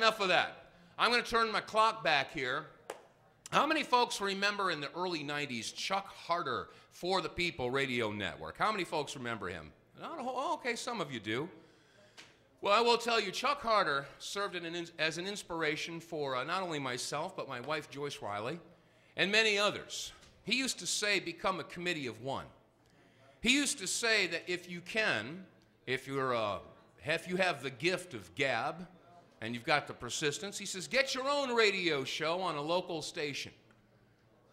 enough of that. I'm going to turn my clock back here. How many folks remember in the early 90s Chuck Harder for the People Radio Network? How many folks remember him? Oh, okay, some of you do. Well, I will tell you, Chuck Harder served as an inspiration for not only myself, but my wife, Joyce Riley, and many others. He used to say, become a committee of one. He used to say that if you can, if you have the gift of gab, and you've got the persistence, he says, get your own radio show on a local station.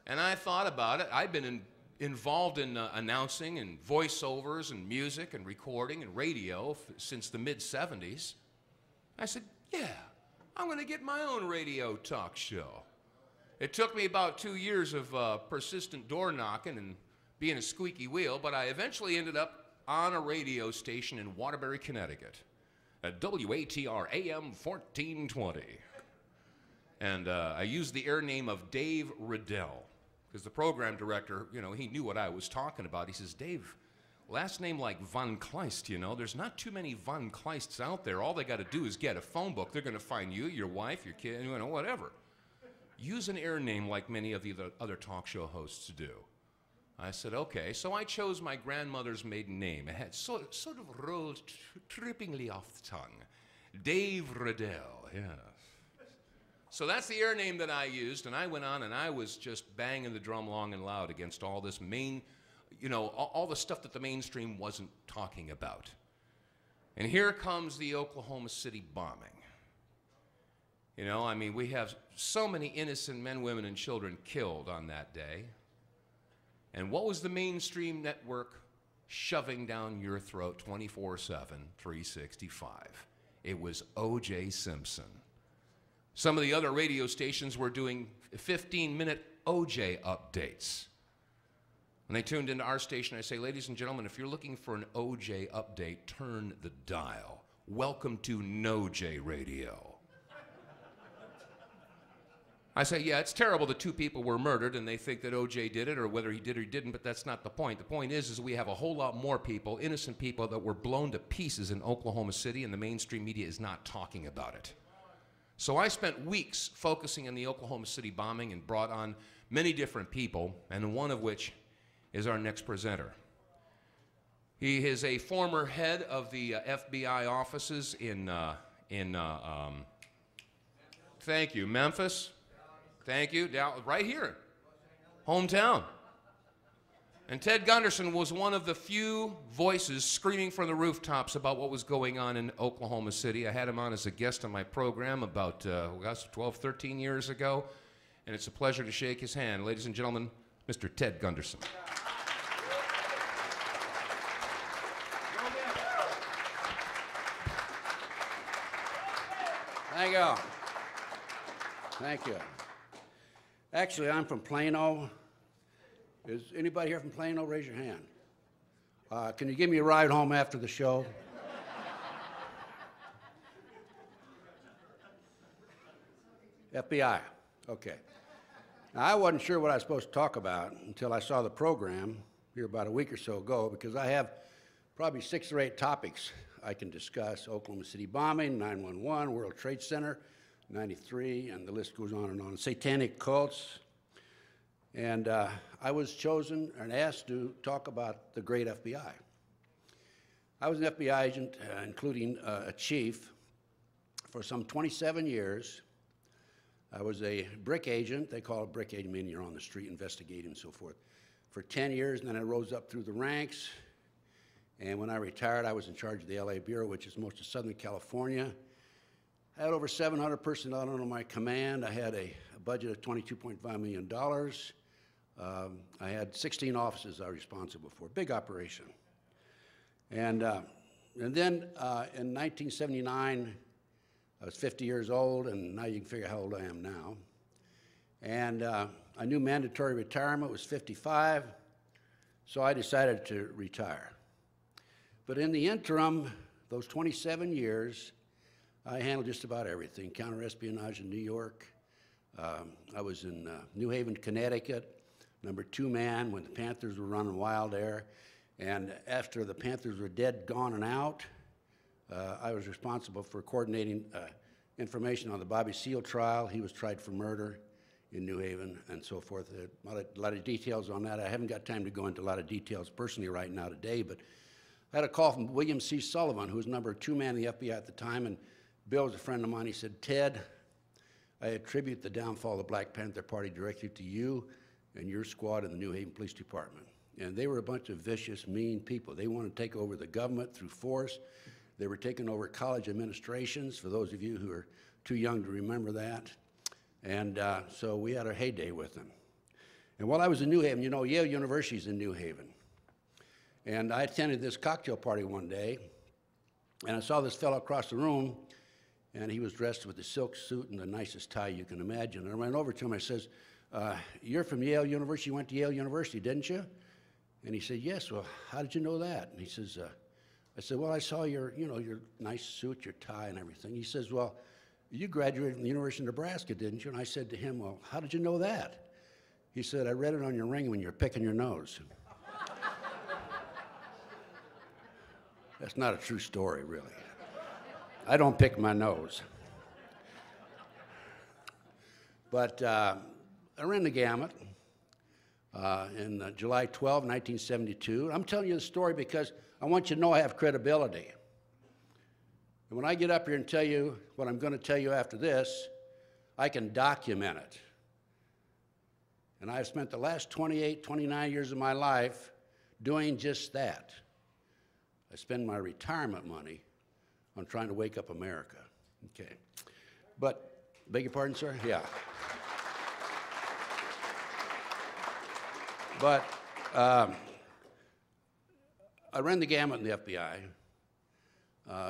And I thought about it. I've been involved in announcing and voiceovers and music and recording and radio since the mid-'70s. I said, yeah, I'm going to get my own radio talk show. It took me about 2 years of persistent door knocking and being a squeaky wheel, but I eventually ended up on a radio station in Waterbury, Connecticut, at WATR AM 1420. And I used the air name of Dave Riddell, because the program director, you know, he knew what I was talking about. He says, Dave, last name like Von Kleist, you know, there's not too many Von Kleists out there. All they got to do is get a phone book. They're going to find you, your wife, your kid, you know, whatever. Use an air name like many of the other talk show hosts do. I said, okay. So I chose my grandmother's maiden name. It had sort of rolled trippingly off the tongue. Dave Riddell, yeah. So that's the air name that I used, and I went on and I was just banging the drum long and loud against all this all the stuff that the mainstream wasn't talking about. And here comes the Oklahoma City bombing. You know, I mean, we have so many innocent men, women, and children killed on that day. And what was the mainstream network shoving down your throat 24/7, 365? It was O.J. Simpson. Some of the other radio stations were doing 15-minute O.J. updates. When they tuned into our station, I say, ladies and gentlemen, if you're looking for an O.J. update, turn the dial. Welcome to No J Radio. I say, yeah, it's terrible that 2 people were murdered and they think that O.J. did it, or whether he did or he didn't, but that's not the point. The point is we have a whole lot more people, innocent people, that were blown to pieces in Oklahoma City, and the mainstream media is not talking about it. So I spent weeks focusing on the Oklahoma City bombing and brought on many different people, and one of which is our next presenter. He is a former head of the FBI offices in thank you, Memphis. Thank you, right here, hometown. And Ted Gunderson was one of the few voices screaming from the rooftops about what was going on in Oklahoma City. I had him on as a guest on my program about 12, 13 years ago, and it's a pleasure to shake his hand. Ladies and gentlemen, Mr. Ted Gunderson. Thank you. Thank you. Actually, I'm from Plano. Is anybody here from Plano? Raise your hand. Can you give me a ride home after the show? FBI. Okay. Now, I wasn't sure what I was supposed to talk about until I saw the program here about a week or so ago, because I have probably 6 or 8 topics I can discuss. Oklahoma City bombing, 9/11, World Trade Center, 93, and the list goes on and on. Satanic cults. And I was chosen and asked to talk about the great FBI. I was an FBI agent, including a chief, for some 27 years. I was a brick agent. They call it brick agent, meaning you're on the street investigating and so forth, for 10 years, and then I rose up through the ranks. And when I retired, I was in charge of the LA Bureau, which is most of Southern California. I had over 700 personnel under my command. I had a budget of $22.5 million. I had 16 offices I was responsible for, big operation. And then in 1979, I was 50 years old, and now you can figure out how old I am now. And I knew mandatory retirement was 55, so I decided to retire. But in the interim, those 27 years, I handled just about everything. Counter-espionage in New York. I was in New Haven, Connecticut, number 2 man when the Panthers were running wild there. And after the Panthers were dead, gone, and out, I was responsible for coordinating information on the Bobby Seale trial. He was tried for murder in New Haven and so forth. A lot of details on that. I haven't got time to go into a lot of details personally right now today, but I had a call from William C. Sullivan, who was number 2 man in the FBI at the time, and Bill was a friend of mine. He said, Ted, I attribute the downfall of the Black Panther Party directly to you and your squad in the New Haven Police Department. And they were a bunch of vicious, mean people. They wanted to take over the government through force. They were taking over college administrations, for those of you who are too young to remember that. And so we had our heyday with them. And while I was in New Haven, you know, Yale University's in New Haven. And I attended this cocktail party one day, and I saw this fellow across the room, and he was dressed with a silk suit and the nicest tie you can imagine. And I ran over to him, I says, you're from Yale University, you went to Yale University, didn't you? And he said, yes. Well, how did you know that? And he says, I said, well, I saw your nice suit, your tie and everything. He says, well, you graduated from the University of Nebraska, didn't you? And I said to him, well, how did you know that? He said, I read it on your ring when you were picking your nose. That's not a true story, really. I don't pick my nose. But I ran the gamut in July 12, 1972. I'm telling you the story because I want you to know I have credibility. And when I get up here and tell you what I'm going to tell you after this, I can document it. And I've spent the last 28, 29 years of my life doing just that. I spend my retirement money on trying to wake up America. Okay. But, beg your pardon, sir? Yeah. But I ran the gamut in the FBI.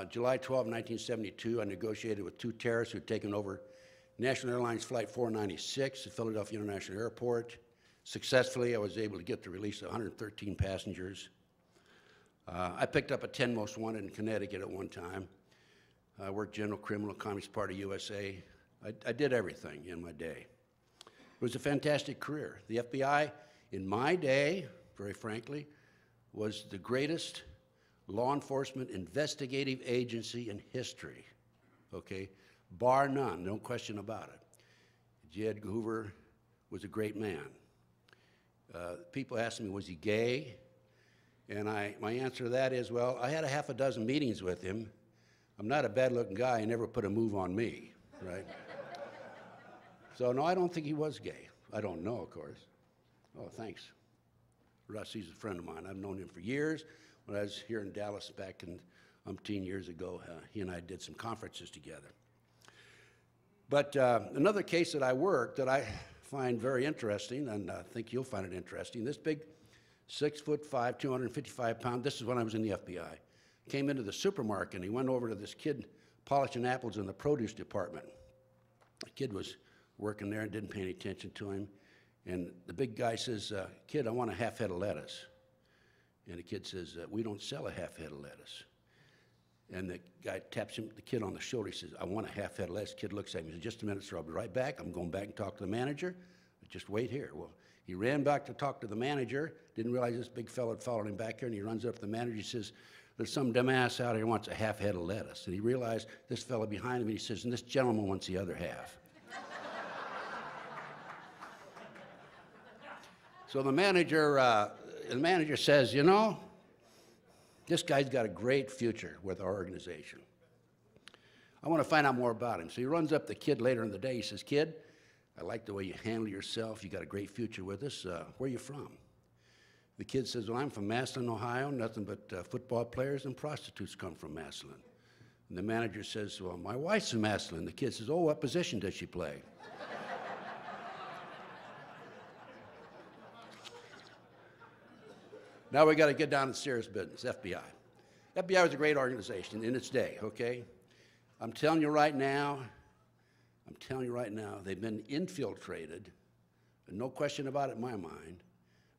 July 12, 1972, I negotiated with 2 terrorists who had taken over National Airlines Flight 496 at Philadelphia International Airport. Successfully, I was able to get the release of 113 passengers. I picked up a 10 most wanted in Connecticut at one time. I worked general criminal, Communist Party USA. I did everything in my day. It was a fantastic career. The FBI, in my day, very frankly, was the greatest law enforcement investigative agency in history, okay? Bar none, no question about it. J. Edgar Hoover was a great man. People asked me, was he gay? And my answer to that is, well, I had a half a dozen meetings with him. I'm not a bad-looking guy. He never put a move on me, right? So, no, I don't think he was gay. I don't know, of course. Oh, thanks. Russ, he's a friend of mine. I've known him for years. When I was here in Dallas back in umpteen years ago, he and I did some conferences together. But another case that I worked that I find very interesting, and I think you'll find it interesting, this big 6'5", 255-pound, this is when I was in the FBI, came into the supermarket, and he went over to this kid polishing apples in the produce department. The kid was working there and didn't pay any attention to him. And the big guy says, kid, I want a half head of lettuce. And the kid says, we don't sell a half head of lettuce. And the guy taps him, the kid on the shoulder. He says, I want a half head of lettuce. The kid looks at him. He says, just a minute, sir. I'll be right back. I'm going back and talk to the manager. Just wait here. Well, he ran back to talk to the manager. Didn't realize this big fella had followed him back here. And he runs up to the manager. He says, there's some dumbass out here who wants a half head of lettuce. And he realized this fella behind him. And he says, and this gentleman wants the other half. So the manager says, you know, this guy's got a great future with our organization. I want to find out more about him. So he runs up the kid later in the day. He says, kid, I like the way you handle yourself. You got a great future with us. Where are you from? The kid says, well, I'm from Massillon, Ohio. Nothing but football players and prostitutes come from Massillon. And the manager says, well, my wife's from Massillon. The kid says, oh, what position does she play? Now we got to get down to serious business, FBI. FBI was a great organization in its day, okay? I'm telling you right now, they've been infiltrated, and no question about it in my mind,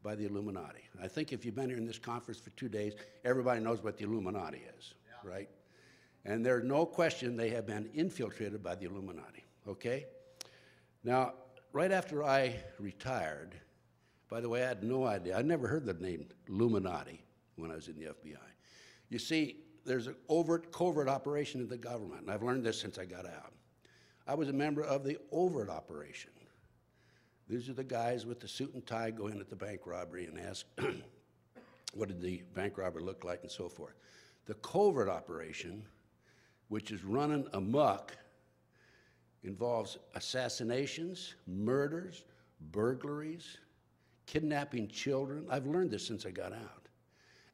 by the Illuminati. I think if you've been here in this conference for 2 days, everybody knows what the Illuminati is, right? And there's no question they have been infiltrated by the Illuminati, okay? Now, right after I retired, by the way, I had no idea. I never heard the name Illuminati when I was in the FBI. You see, there's an overt, covert operation in the government, and I've learned this since I got out. I was a member of the overt operation. These are the guys with the suit and tie go in at the bank robbery and ask, what did the bank robber look like and so forth. The covert operation, which is running amok, involves assassinations, murders, burglaries, kidnapping children. I've learned this since I got out.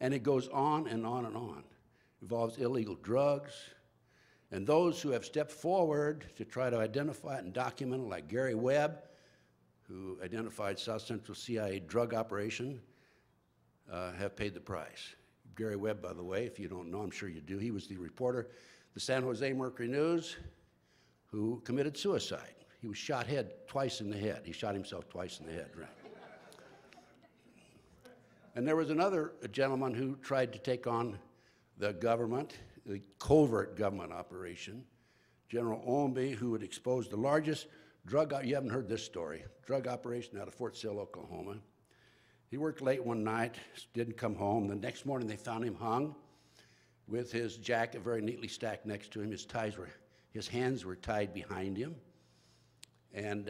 And it goes on and on and on. It involves illegal drugs. And those who have stepped forward to try to identify it and document it, like Gary Webb, who identified South Central CIA drug operation, have paid the price. Gary Webb, by the way, if you don't know, I'm sure you do, he was the reporter, the San Jose Mercury News, who committed suicide. He was shot twice in the head. He shot himself twice in the head, right? And there was another gentleman who tried to take on the government, the covert government operation, General Ownby, who had exposed the largest drug, you haven't heard this story, drug operation out of Fort Sill, Oklahoma. He worked late one night, didn't come home. The next morning they found him hung with his jacket very neatly stacked next to him. His hands were tied behind him, and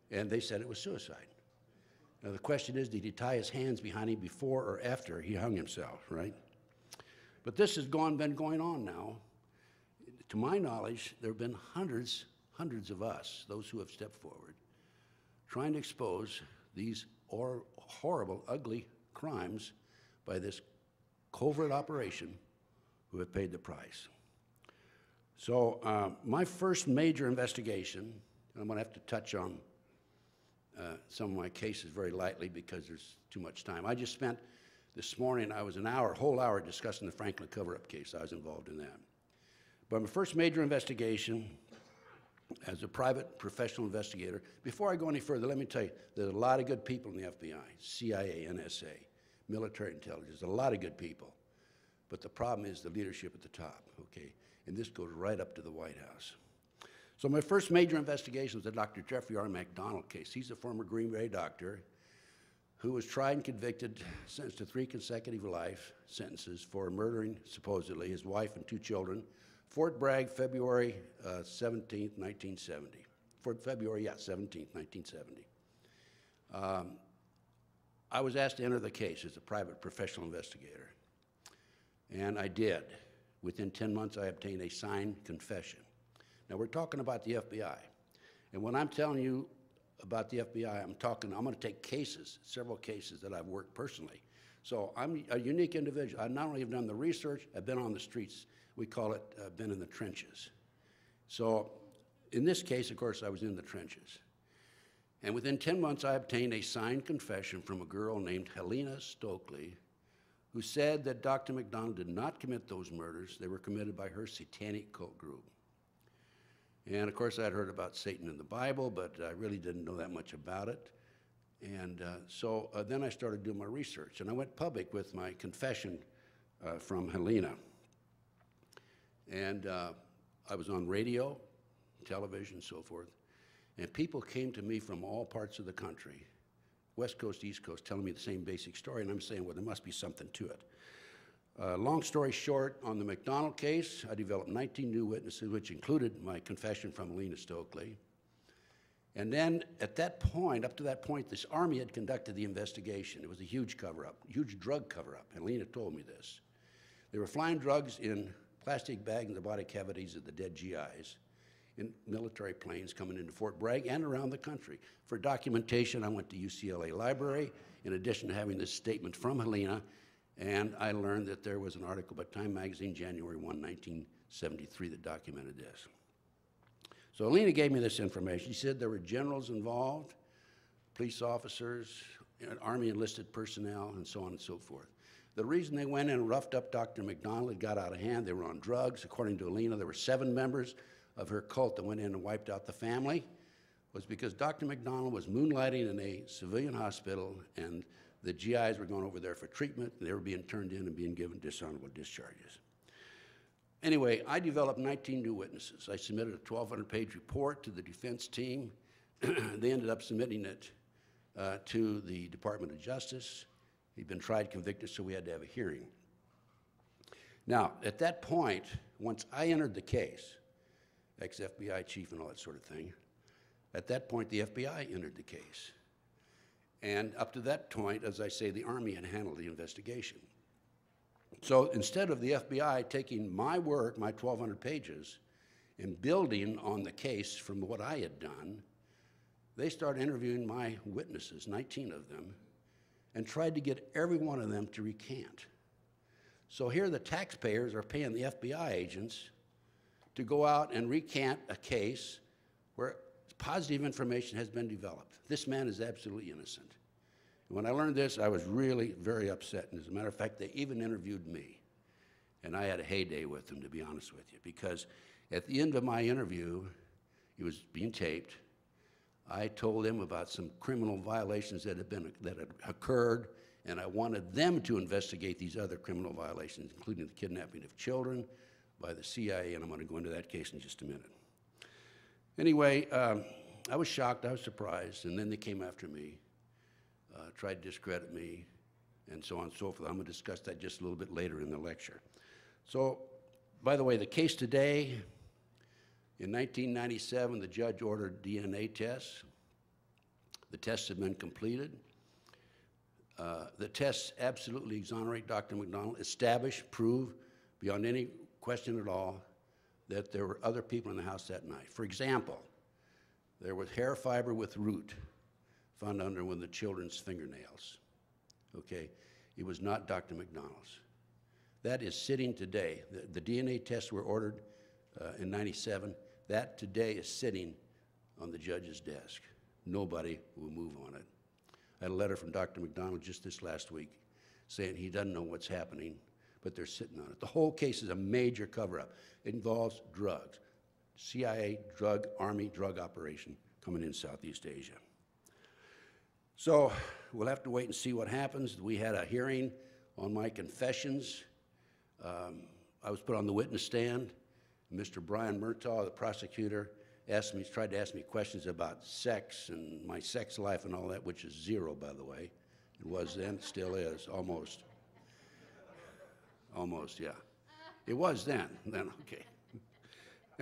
they said it was suicide. Now the question is, did he tie his hands behind him before or after he hung himself, right? But this has been going on now. To my knowledge, there have been hundreds of us, those who have stepped forward, trying to expose these horrible, ugly crimes by this covert operation who have paid the price. So my first major investigation, and I'm going to have to touch on some of my cases very lightly because there's too much time. I just spent this morning, I was whole hour discussing the Franklin cover-up case. I was involved in that. But my first major investigation as a private professional investigator, before I go any further, let me tell you, there's a lot of good people in the FBI, CIA, NSA, military intelligence, a lot of good people. But the problem is the leadership at the top, okay? And this goes right up to the White House. So my first major investigation was the Dr. Jeffrey R. McDonald case. He's a former Green Bay doctor who was tried and convicted, sentenced to 3 consecutive life sentences for murdering, supposedly, his wife and 2 children, Fort Bragg, February 17th, 1970. February 17th, 1970. I was asked to enter the case as a private professional investigator, and I did. Within 10 months, I obtained a signed confession. Now, we're talking about the FBI, and when I'm telling you about the FBI, I'm going to take cases, several cases that I've worked personally. So I'm a unique individual. I not only have done the research, I've been on the streets. We call it been in the trenches. So in this case, of course, I was in the trenches. And within 10 months, I obtained a signed confession from a girl named Helena Stokely, who said that Dr. McDonald did not commit those murders. They were committed by her satanic cult group. And of course, I'd heard about Satan in the Bible, but I really didn't know that much about it. And so then I started doing my research, and I went public with my confession from Helena. And I was on radio, television, so forth, and people came to me from all parts of the country, West Coast, East Coast, telling me the same basic story, and I'm saying, well, there must be something to it. Long story short, on the McDonald case, I developed 19 new witnesses, which included my confession from Helena Stokely. And then at that point, up to that point, this Army had conducted the investigation. It was a huge cover-up, huge drug cover-up. Helena told me this. They were flying drugs in plastic bags in the body cavities of the dead GIs in military planes coming into Fort Bragg and around the country. For documentation, I went to UCLA Library, in addition to having this statement from Helena, and I learned that there was an article by Time Magazine, January 1, 1973, that documented this. So Helena gave me this information. She said there were generals involved, police officers, Army enlisted personnel, and so on and so forth. The reason they went in and roughed up Dr. McDonald, it got out of hand, they were on drugs. According to Helena, there were 7 members of her cult that went in and wiped out the family, was because Dr. McDonald was moonlighting in a civilian hospital, and the GIs were going over there for treatment, and they were being turned in and being given dishonorable discharges. Anyway, I developed 19 new witnesses. I submitted a 1,200-page report to the defense team. They ended up submitting it to the Department of Justice. He'd been tried, convicted, so we had to have a hearing. Now, at that point, once I entered the case, ex-FBI chief and all that sort of thing. At that point, the FBI entered the case. And up to that point, as I say, the Army had handled the investigation. So instead of the FBI taking my work, my 1,200 pages, and building on the case from what I had done, they started interviewing my witnesses, 19 of them, and tried to get every one of them to recant. So here the taxpayers are paying the FBI agents to go out and recant a case where positive information has been developed. This man is absolutely innocent. And when I learned this, I was really very upset. And as a matter of fact, they even interviewed me. And I had a heyday with them, to be honest with you, because at the end of my interview, it was being taped, I told them about some criminal violations that had occurred, and I wanted them to investigate these other criminal violations, including the kidnapping of children by the CIA, and I'm going to go into that case in just a minute. Anyway, I was shocked, I was surprised, and then they came after me, tried to discredit me, and so on and so forth. I'm going to discuss that just a little bit later in the lecture. So, by the way, the case today, in 1997, the judge ordered DNA tests. The tests have been completed. The tests absolutely exonerate Dr. McDonald, establish, prove, beyond any question at all, that there were other people in the house that night. For example, there was hair fiber with root found under one of the children's fingernails. Okay, it was not Dr. McDonald's. That is sitting today. The DNA tests were ordered in '97. That today is sitting on the judge's desk. Nobody will move on it. I had a letter from Dr. McDonald just this last week saying he doesn't know what's happening, but they're sitting on it. The whole case is a major cover-up. It involves drugs. CIA drug, Army drug operation coming in Southeast Asia. So we'll have to wait and see what happens. We had a hearing on my confessions. I was put on the witness stand. Mr. Brian Murtaugh, the prosecutor, tried to ask me questions about sex and my sex life and all that, which is zero, by the way. It was then, still is, almost. Almost, yeah. It was then, okay.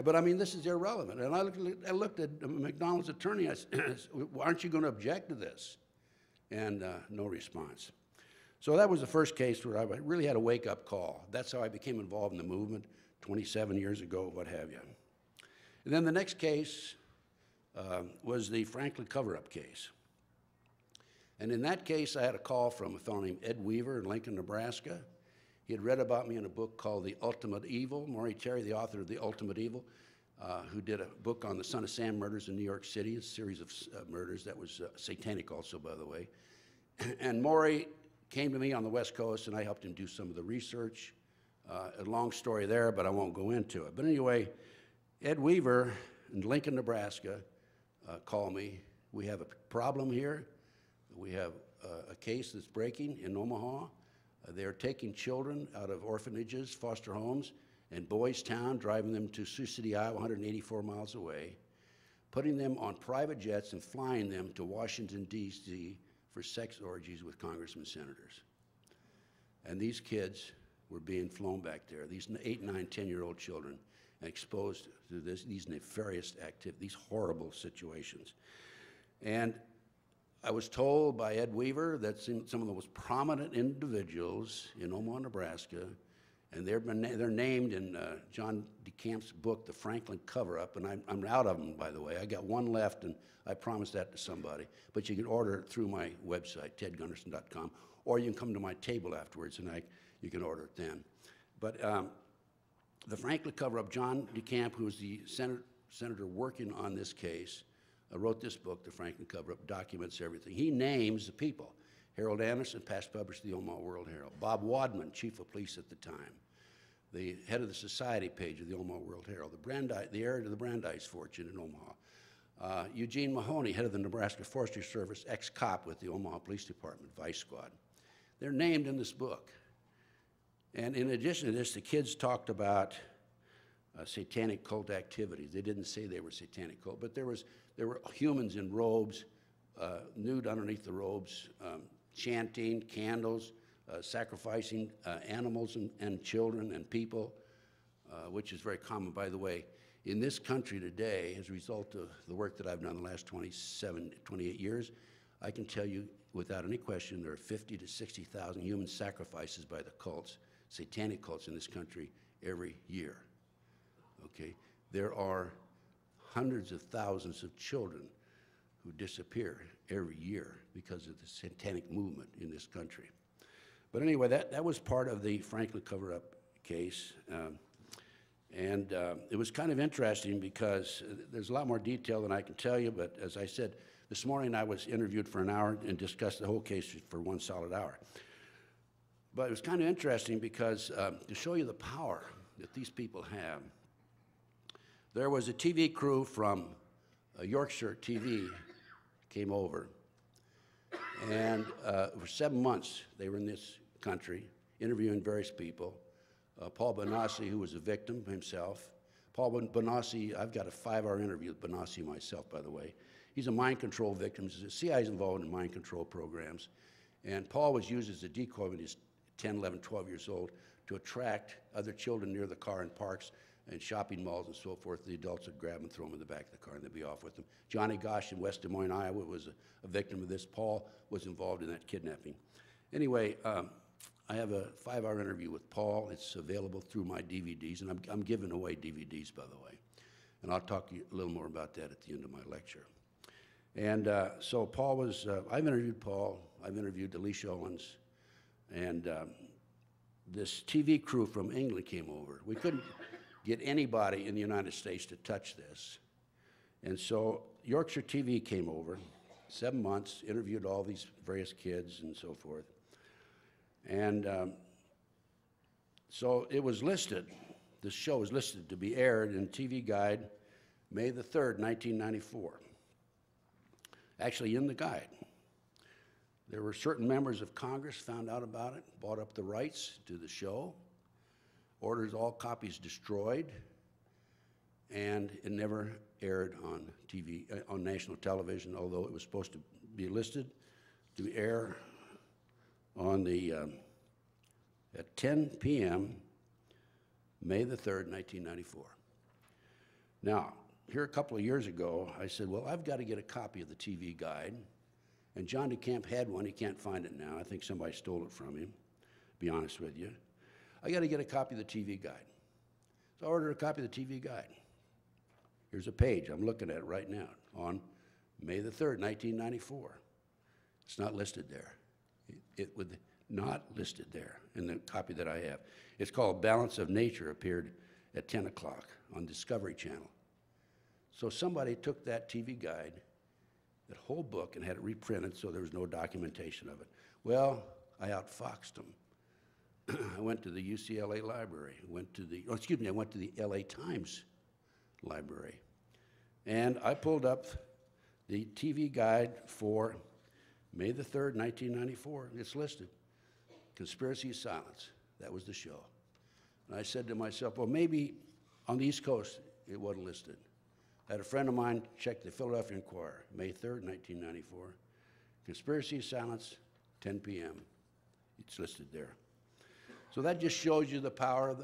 But I mean, this is irrelevant. And I looked at McDonald's attorney, I said, aren't you going to object to this? And no response. So that was the first case where I really had a wake-up call. That's how I became involved in the movement 27 years ago, what have you. And then the next case was the Franklin cover-up case. And in that case, I had a call from a fellow named Ed Weaver in Lincoln, Nebraska. He had read about me in a book called The Ultimate Evil. Maury Terry, the author of The Ultimate Evil, who did a book on the Son of Sam murders in New York City, a series of murders that was satanic also, by the way. And Maury came to me on the West Coast, and I helped him do some of the research. A long story there, but I won't go into it. But anyway, Ed Weaver in Lincoln, Nebraska, called me. We have a problem here. We have a case that's breaking in Omaha. They're taking children out of orphanages, foster homes, in Boys Town, driving them to Sioux City, Iowa, 184 miles away, putting them on private jets and flying them to Washington, D.C. for sex orgies with congressmen and senators. And these kids were being flown back there, these 8, 9, 10-year-old children, exposed to these nefarious activities, these horrible situations. And I was told by Ed Weaver that some of the most prominent individuals in Omaha, Nebraska, and they're named in John DeCamp's book, The Franklin Cover-Up, and I'm out of them, by the way. I got one left, and I promised that to somebody. But you can order it through my website, tedgunderson.com, or you can come to my table afterwards, and you can order it then. But the Franklin Cover-Up, John DeCamp, who was the senator working on this case, wrote this book, The Franklin Cover-Up, documents everything. He names the people. Harold Anderson, past publisher of the Omaha World Herald. Bob Wadman, chief of police at the time. The head of the society page of the Omaha World Herald. The heir to the Brandeis fortune in Omaha. Eugene Mahoney, head of the Nebraska Forestry Service, ex-cop with the Omaha Police Department, Vice Squad. They're named in this book. And in addition to this, the kids talked about satanic cult activities. They didn't say they were satanic cult, but there were humans in robes, nude underneath the robes, chanting, candles, sacrificing animals and children and people, which is very common. By the way, In this country today, as a result of the work that I've done the last 28 years, I can tell you without any question there are 50 to 60,000 human sacrifices by the cults, satanic cults in this country every year. Okay? There are hundreds of thousands of children who disappear every year because of the satanic movement in this country. But anyway, that was part of the Franklin cover-up case. It was kind of interesting because there's a lot more detail than I can tell you, but as I said, this morning I was interviewed for an hour and discussed the whole case for 1 solid hour. But it was kind of interesting because to show you the power that these people have, there was a TV crew from Yorkshire TV came over, and for 7 months they were in this country interviewing various people. Paul Bonacci, who was a victim himself. Paul Bonacci, I've got a 5-hour interview with Bonacci myself, by the way. He's a mind control victim. The CIA is involved in mind control programs. And Paul was used as a decoy when he was 10, 11, 12 years old to attract other children near the car in parks and shopping malls and so forth. The adults would grab them and throw them in the back of the car and they'd be off with them. Johnny Gosch in West Des Moines, Iowa was a victim of this. Paul was involved in that kidnapping. Anyway, I have a 5-hour interview with Paul. It's available through my DVDs, and I'm giving away DVDs, by the way. And I'll talk to you a little more about that at the end of my lecture. And so Paul was, I've interviewed Paul, I've interviewed Alicia Owens, and this TV crew from England came over. We couldn't get anybody in the United States to touch this. And so Yorkshire TV came over, 7 months, interviewed all these various kids and so forth. And so it was listed, this show was listed to be aired in TV Guide May the 3rd, 1994. Actually, in the guide. There were certain members of Congress found out about it, bought up the rights to the show, ordered all copies destroyed, and it never aired on TV, on national television, although it was supposed to be listed to air on the, at 10 p.m., May the 3rd, 1994. Now, here a couple of years ago, I said, well, I've got to get a copy of the TV Guide. And John DeCamp had one. He can't find it now. I think somebody stole it from him, to be honest with you. I got to get a copy of the TV Guide. So I ordered a copy of the TV Guide. Here's a page. I'm looking at it right now on May the 3rd, 1994. It's not listed there. It was not listed there in the copy that I have. It's called Balance of Nature, appeared at 10 o'clock on Discovery Channel. So somebody took that TV Guide, that whole book, and had it reprinted so there was no documentation of it. Well, I outfoxed them. I went to the UCLA library, I went to the LA Times library. And I pulled up the TV Guide for May the 3rd, 1994. It's listed. Conspiracy of Silence. That was the show. And I said to myself, well, maybe on the East Coast it wasn't listed. I had a friend of mine check the Philadelphia Inquirer, May 3rd, 1994. Conspiracy of Silence, 10 p.m. It's listed there. So that just shows you the power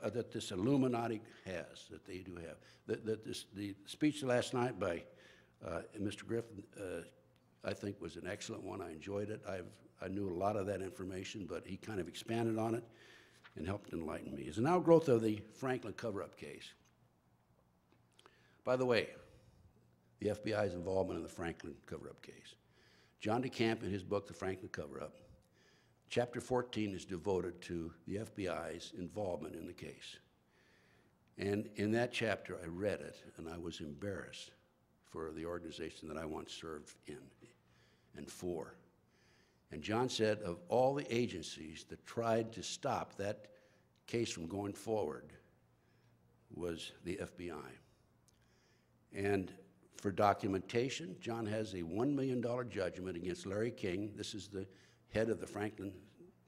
that this Illuminati has, that they do have. The speech last night by Mr. Griffin, I think was an excellent one. I enjoyed it. I knew a lot of that information, but he kind of expanded on it and helped enlighten me. As an outgrowth of the Franklin cover-up case. By the way, the FBI's involvement in the Franklin cover-up case. John DeCamp, in his book, The Franklin Cover-Up, Chapter 14 is devoted to the FBI's involvement in the case. And in that chapter, I read it, and I was embarrassed for the organization that I once served in and for. And John said, of all the agencies that tried to stop that case from going forward was the FBI. And for documentation, John has a $1 million judgment against Larry King. This is the head of the Franklin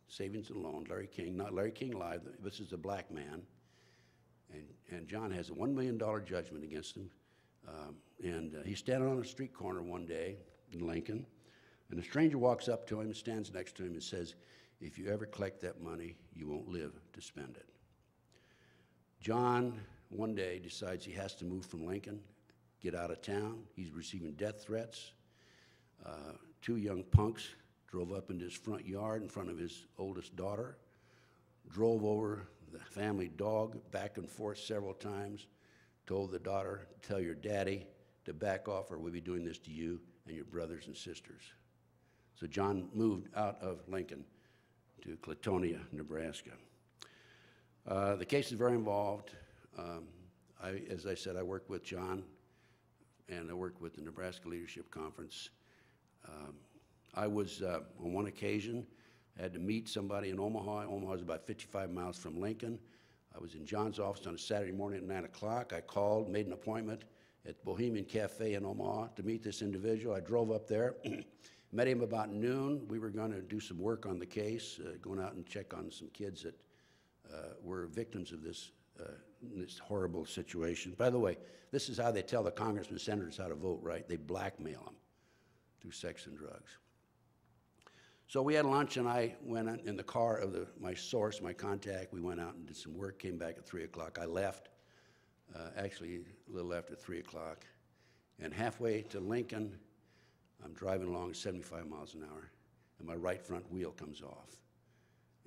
Savings and Loan, Larry King, not Larry King Live. This is a black man. And John has a $1 million judgment against him. He's standing on a street corner one day in Lincoln, and a stranger walks up to him, stands next to him, and says, if you ever collect that money, you won't live to spend it. John one day decides he has to move from Lincoln, get out of town. He's receiving death threats. Two young punks drove up into his front yard in front of his oldest daughter, drove over the family dog back and forth several times, told the daughter, tell your daddy to back off or we'll be doing this to you and your brothers and sisters. So John moved out of Lincoln to Clatonia, Nebraska. The case is very involved. As I said, I worked with John, and I worked with the Nebraska Leadership Conference. I was, on one occasion, I had to meet somebody in Omaha. Omaha is about 55 miles from Lincoln. I was in John's office on a Saturday morning at 9 o'clock. I called, made an appointment at Bohemian Cafe in Omaha to meet this individual. I drove up there, met him about noon. We were going to do some work on the case, going out and check on some kids that were victims of this horrible situation. By the way, this is how they tell the congressmen and senators how to vote, right? They blackmail them through sex and drugs. So we had lunch, and I went in the car of my source, my contact. We went out and did some work, came back at 3 o'clock. I left, actually a little after 3 o'clock. And halfway to Lincoln, I'm driving along 75 miles an hour, and my right front wheel comes off.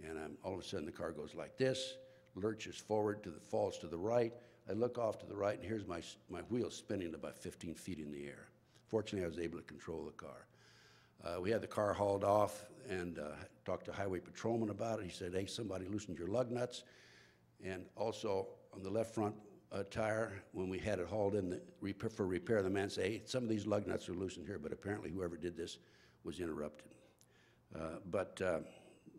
And all of a sudden, the car goes like this, lurches forward, falls to the right. I look off to the right, and here's my wheel spinning about 15 feet in the air. Fortunately, I was able to control the car. We had the car hauled off and talked to Highway Patrolman about it. He said, hey, somebody loosened your lug nuts. And also, on the left front tire, when we had it hauled in for repair, the man said, hey, some of these lug nuts are loosened here, but apparently whoever did this was interrupted. But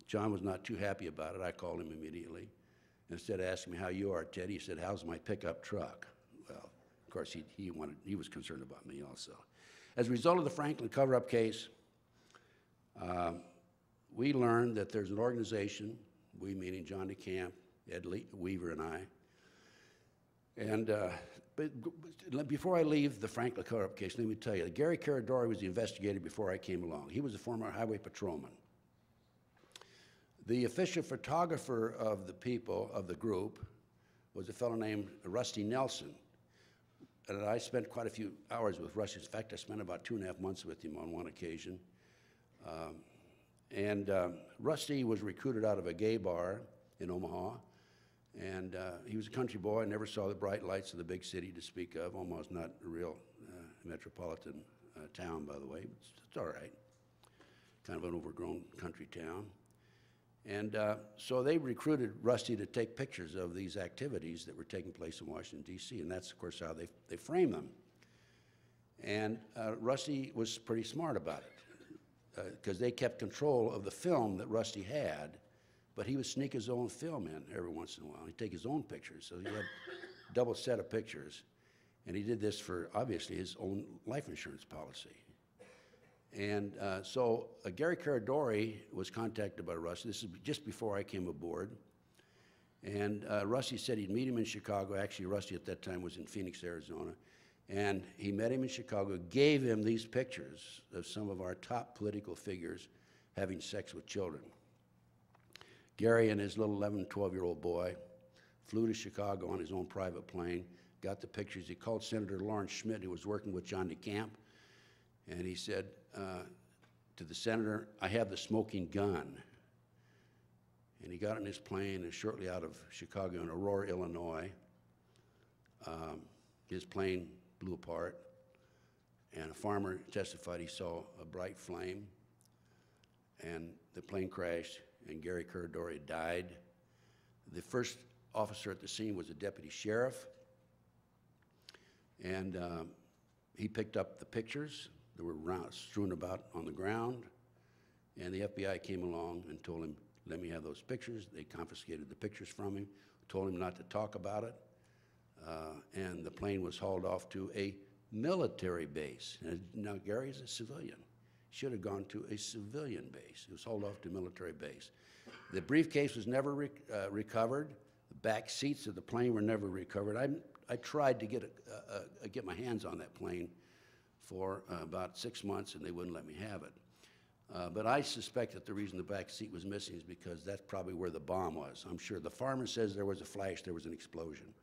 John was not too happy about it. I called him immediately. Instead of asking me how you are, Ted, he said, how's my pickup truck? Well, of course, he was concerned about me also. As a result of the Franklin cover-up case, we learned that there's an organization, we meaning John DeCamp, Ed Weaver, and I. And but before I leave the Franklin cover-up case, let me tell you, Gary Caradori was the investigator before I came along. He was a former highway patrolman. The official photographer of the group, was a fellow named Rusty Nelson. And I spent quite a few hours with Rusty. In fact, I spent about 2.5 months with him on one occasion. Rusty was recruited out of a gay bar in Omaha, and he was a country boy, never saw the bright lights of the big city to speak of. Omaha's not a real metropolitan town, by the way, but it's all right. Kind of an overgrown country town. And so they recruited Rusty to take pictures of these activities that were taking place in Washington, D.C., and that's, of course, how they framed them. And Rusty was pretty smart about it, because they kept control of the film that Rusty had, but he would sneak his own film in every once in a while. He'd take his own pictures, so he had a double set of pictures. And he did this for, obviously, his own life insurance policy. And so Gary Caradori was contacted by Rusty. This is just before I came aboard. And Rusty said he'd meet him in Chicago. Actually, Rusty at that time was in Phoenix, Arizona. And he met him in Chicago, gave him these pictures of some of our top political figures having sex with children. Gary and his little 11, 12-year-old boy flew to Chicago on his own private plane, got the pictures. He called Senator Lawrence Schmidt, who was working with John DeCamp, and he said to the senator, I have the smoking gun. And he got on his plane, and shortly out of Chicago in Aurora, Illinois, his plane blew apart, and a farmer testified he saw a bright flame, and the plane crashed, and Gary Caradori died. The first officer at the scene was a deputy sheriff, and he picked up the pictures that were strewn about on the ground, and the FBI came along and told him, let me have those pictures. They confiscated the pictures from him, told him not to talk about it, and the plane was hauled off to a military base. Now, Gary's a civilian. Should have gone to a civilian base. It was hauled off to a military base. The briefcase was never recovered. The back seats of the plane were never recovered. I tried to get my hands on that plane for about 6 months, and they wouldn't let me have it. But I suspect that the reason the back seat was missing is because that's probably where the bomb was. I'm sure the farmer says there was a flash, there was an explosion.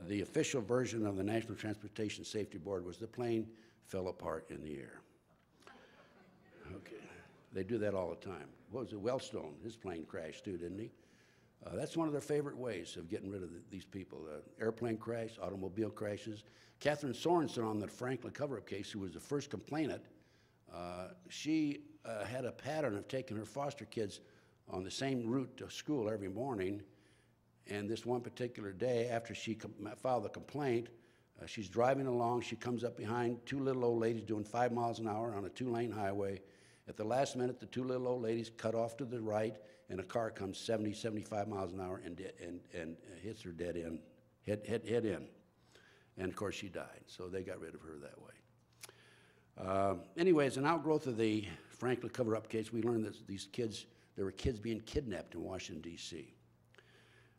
The official version of the National Transportation Safety Board was the plane fell apart in the air. Okay, they do that all the time. What was it, Wellstone? His plane crashed too, didn't he? That's one of their favorite ways of getting rid of these people. Airplane crash, automobile crashes. Catherine Sorensen on the Franklin cover-up case, who was the first complainant, she had a pattern of taking her foster kids on the same route to school every morning. And this one particular day, after she filed the complaint, she's driving along. She comes up behind two little old ladies doing 5 miles an hour on a 2-lane highway. At the last minute, the two little old ladies cut off to the right, and a car comes 70, 75 miles an hour and hits her dead end, head in. And of course, she died. So they got rid of her that way. Anyway, as an outgrowth of the Franklin cover-up case, we learned that there were kids being kidnapped in Washington, D.C.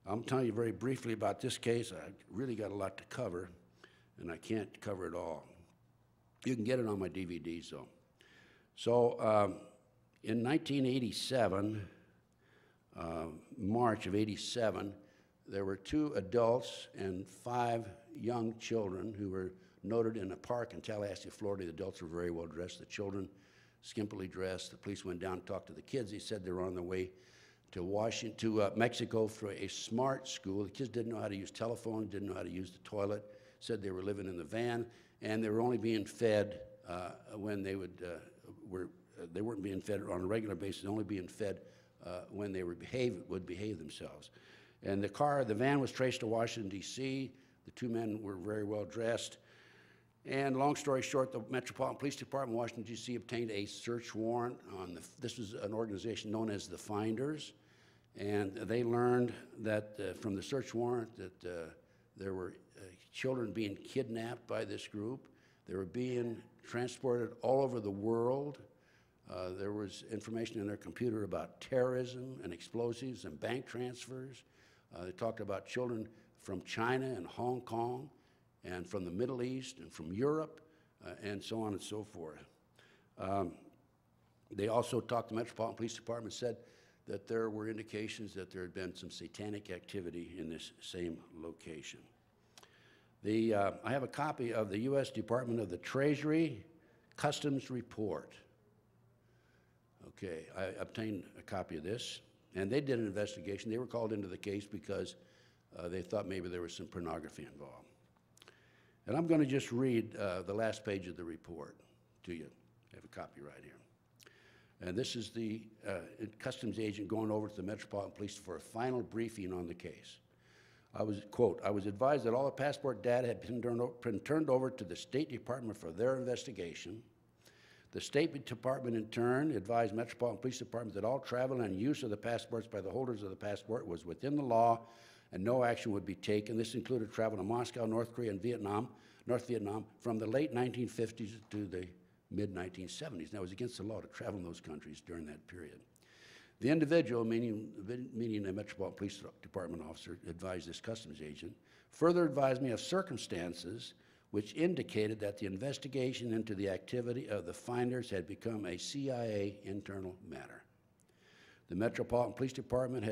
I'm telling you very briefly about this case. I really got a lot to cover, and I can't cover it all. You can get it on my DVDs, though. So in 1987, March of '87, there were 2 adults and 5 young children who were noted in a park in Tallahassee, Florida. The adults were very well dressed. The children skimpily dressed. The police went down and talked to the kids. They said they were on their way to Mexico for a smart school. The kids didn't know how to use telephones, didn't know how to use the toilet, said they were living in the van, and they were only being fed when they they weren't being fed on a regular basis, only being fed when they would behave themselves. And the van was traced to Washington, D.C. The 2 men were very well dressed. And long story short, the Metropolitan Police Department, Washington, D.C. obtained a search warrant on this was an organization known as the Finders. And they learned that from the search warrant that there were children being kidnapped by this group. They were being transported all over the world. There was information in their computer about terrorism and explosives and bank transfers. They talked about children from China and Hong Kong and from the Middle East and from Europe and so on and so forth. They also talked, the Metropolitan Police Department said that there were indications that there had been some satanic activity in this same location. I have a copy of the U.S. Department of the Treasury Customs Report. Okay, I obtained a copy of this, and they did an investigation. They were called into the case because they thought maybe there was some pornography involved. And I'm going to just read the last page of the report to you. I have a copy right here. And this is the customs agent going over to the Metropolitan Police for a final briefing on the case. Quote, I was advised that all the passport data had been turned over to the State Department for their investigation. The State Department, in turn, advised Metropolitan Police Department that all travel and use of the passports by the holders of the passport was within the law and no action would be taken. This included travel to Moscow, North Korea, and North Vietnam, from the late 1950s to the mid-1970s. Now, it was against the law to travel in those countries during that period. The individual, meaning a Metropolitan Police Department officer, advised this customs agent, further advised me of circumstances which indicated that the investigation into the activity of the Finders had become a CIA internal matter. The Metropolitan Police Department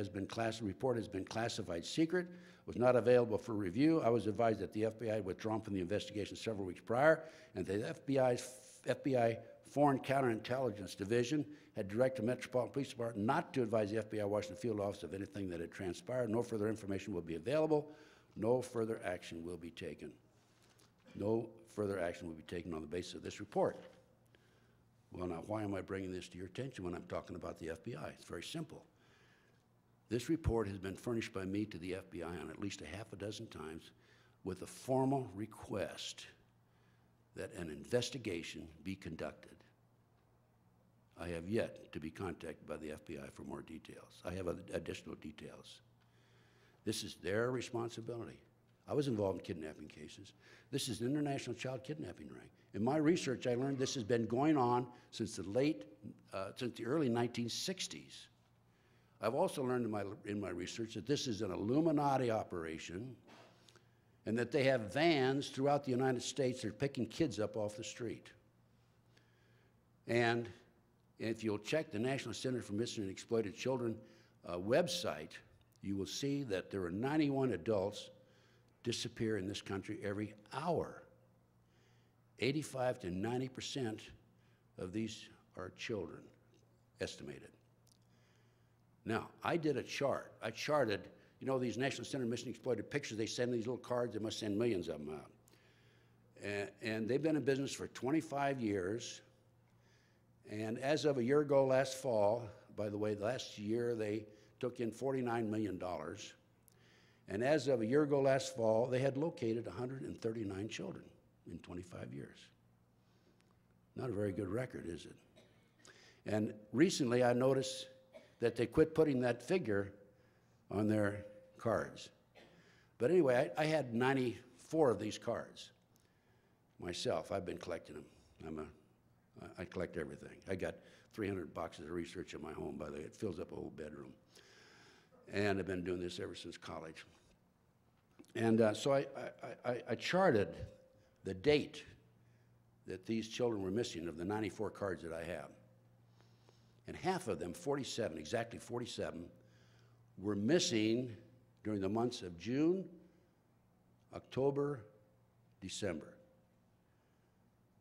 report has been classified secret, was not available for review. I was advised that the FBI had withdrawn from the investigation several weeks prior, and the FBI Foreign Counterintelligence Division had directed the Metropolitan Police Department not to advise the FBI Washington field office of anything that had transpired. No further information will be available. No further action will be taken. No further action will be taken on the basis of this report. Well, now, why am I bringing this to your attention when I'm talking about the FBI? It's very simple. This report has been furnished by me to the FBI on at least a half a dozen times with a formal request that an investigation be conducted. I have yet to be contacted by the FBI for more details. I have additional details. This is their responsibility. I was involved in kidnapping cases. This is an international child kidnapping ring. In my research, I learned this has been going on since the early 1960s. I've also learned in my research that this is an Illuminati operation and that they have vans throughout the United States that are picking kids up off the street. And if you'll check the National Center for Missing and Exploited Children website, you will see that there are 91 adults disappear in this country every hour. 85 to 90% of these are children, estimated. Now, I did a chart. I charted, you know, these National Center of Missing and Exploited pictures, they send these little cards, they must send millions of them out. And they've been in business for 25 years. And as of a year ago last fall, by the way, last year they took in $49 million. And as of a year ago last fall, they had located 139 children in 25 years. Not a very good record, is it? And recently I noticed that they quit putting that figure on their cards. But anyway, I had 94 of these cards myself. I've been collecting them. I collect everything. I got 300 boxes of research in my home, by the way. It fills up a whole bedroom. And I've been doing this ever since college. And so I charted the date that these children were missing of the 94 cards that I have. And half of them, 47, exactly 47, were missing during the months of June, October, December.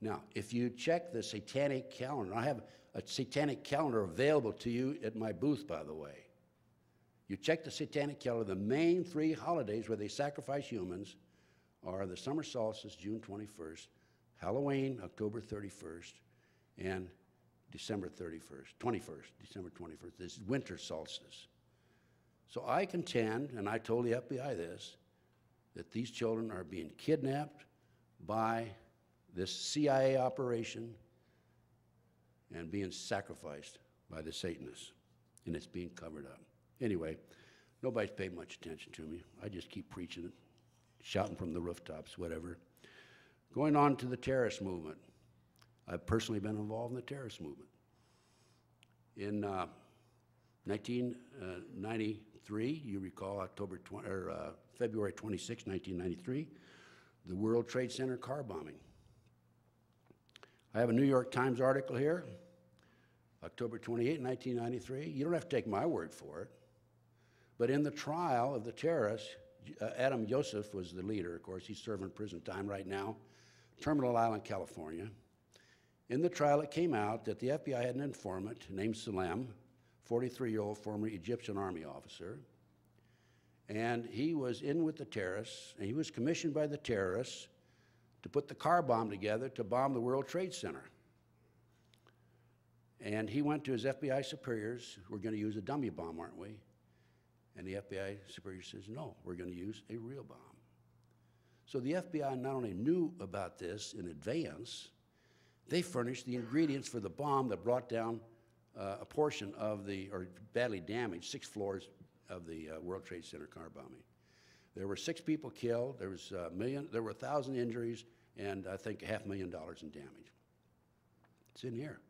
Now, if you check the satanic calendar, I have a satanic calendar available to you at my booth, by the way. You check the satanic calendar, the main 3 holidays where they sacrifice humans are the summer solstice, June 21st, Halloween, October 31st, and December 21st, December 21st, this winter solstice. So I contend, and I told the FBI this, that these children are being kidnapped by this CIA operation and being sacrificed by the Satanists, and it's being covered up. Anyway, nobody's paid much attention to me. I just keep preaching it, shouting from the rooftops, whatever. Going on to the terrorist movement. I've personally been involved in the terrorist movement. In 1993, you recall February 26, 1993, the World Trade Center car bombing. I have a New York Times article here, October 28, 1993. You don't have to take my word for it. But in the trial of the terrorists, Adam Yosef was the leader, of course. He's serving prison time right now, Terminal Island, California. In the trial, it came out that the FBI had an informant named Salem, 43-year-old former Egyptian army officer, and he was in with the terrorists, and he was commissioned by the terrorists to put the car bomb together to bomb the World Trade Center. And he went to his FBI superiors, we're going to use a dummy bomb, aren't we? And the FBI superior says, no, we're going to use a real bomb. So the FBI not only knew about this in advance, they furnished the ingredients for the bomb that brought down a portion of or badly damaged 6 floors of the World Trade Center car bombing. There were 6 people killed, there were 1,000 injuries, and I think $500,000 in damage. It's in here.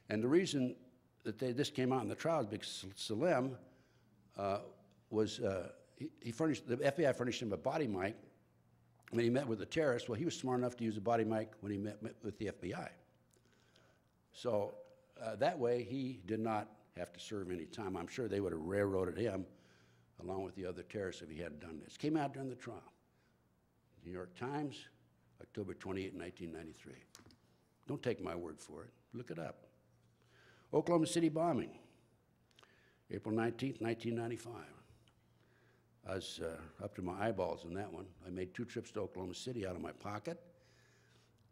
And the reason that this came out in the trial is because Salem the FBI furnished him a body mic when he met with the terrorists. Well, he was smart enough to use a body mic when he met with the FBI. So that way, he did not have to serve any time. I'm sure they would have railroaded him along with the other terrorists if he hadn't done this. Came out during the trial. New York Times, October 28, 1993. Don't take my word for it. Look it up. Oklahoma City bombing, April 19, 1995. I was up to my eyeballs in that one. I made 2 trips to Oklahoma City out of my pocket,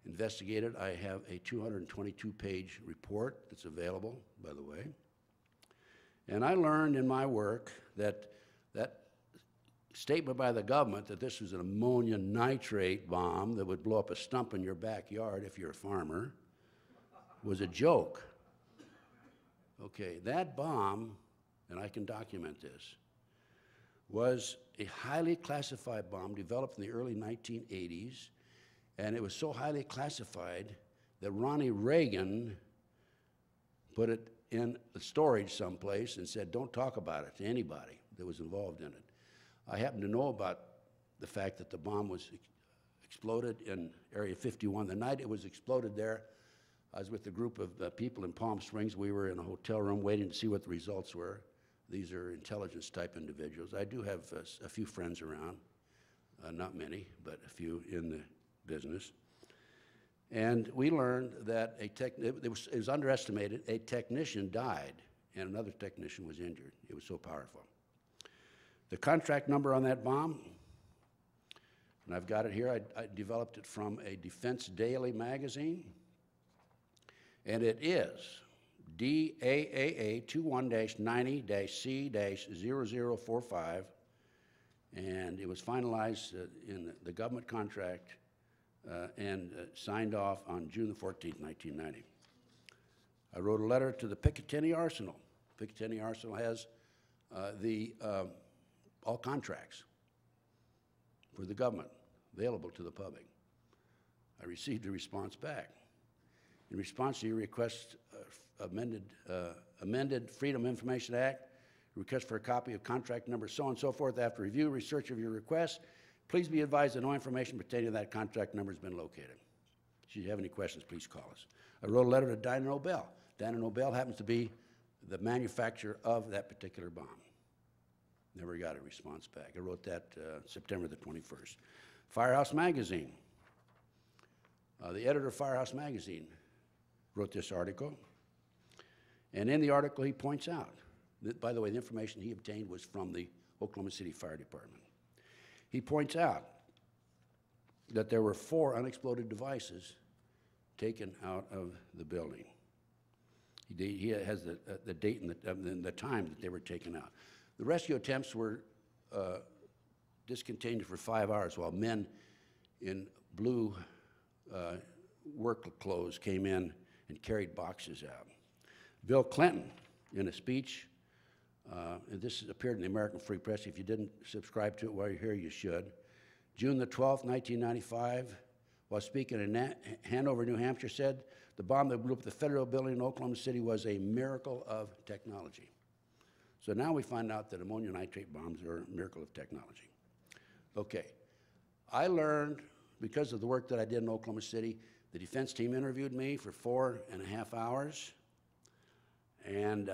investigated. I have a 222-page report that's available, by the way. And I learned in my work that statement by the government that this was an ammonium nitrate bomb that would blow up a stump in your backyard if you're a farmer was a joke. Okay, that bomb, and I can document this, was a highly classified bomb developed in the early 1980s, and it was so highly classified that Ronnie Reagan put it in the storage someplace and said, don't talk about it to anybody that was involved in it. I happen to know about the fact that the bomb was exploded in Area 51. The night it was exploded there, I was with a group of people in Palm Springs. We were in a hotel room waiting to see what the results were. These are intelligence-type individuals. I do have a few friends around not many, but a few in the business. And we learned that it was underestimated. A technician died, and another technician was injured. It was so powerful. The contract number on that bomb, and I've got it here. I developed it from a Defense Daily magazine, and it is DAAA 21-90-C-0045, and it was finalized in the government contract and signed off on June the 14th, 1990. I wrote a letter to the Picatinny Arsenal. Picatinny Arsenal has all contracts for the government available to the public. I received a response back. In response to your request, amended Freedom of Information Act, request for a copy of contract number so on and so forth. After review, research of your request, please be advised that no information pertaining to that contract number has been located. Should you have any questions, please call us. I wrote a letter to Dyno Nobel. Dyno Nobel happens to be the manufacturer of that particular bomb. Never got a response back. I wrote that September the 21st. Firehouse Magazine. The editor of Firehouse Magazine wrote this article. And in the article, he points out that, by the way, the information he obtained was from the Oklahoma City Fire Department. He points out that there were 4 unexploded devices taken out of the building. He has the date and the time that they were taken out. The rescue attempts were discontinued for 5 hours while men in blue work clothes came in and carried boxes out. Bill Clinton, in a speech, and this appeared in the American Free Press. If you didn't subscribe to it while you're here, you should. June the 12th, 1995, while speaking in Hanover, New Hampshire, said the bomb that blew up the federal building in Oklahoma City was a miracle of technology. So now we find out that ammonium nitrate bombs are a miracle of technology. Okay, I learned, because of the work that I did in Oklahoma City, the defense team interviewed me for 4.5 hours, and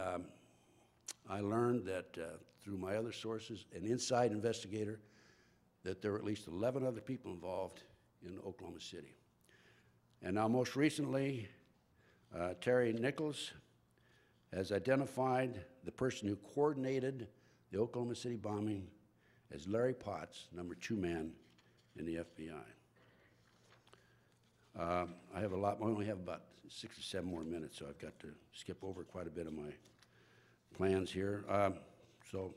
I learned that through my other sources, an inside investigator, that there were at least 11 other people involved in Oklahoma City. And now most recently, Terry Nichols has identified the person who coordinated the Oklahoma City bombing as Larry Potts, number 2 man in the FBI. I have a lot, I only have about 6 or 7 more minutes, so I've got to skip over quite a bit of my plans here. So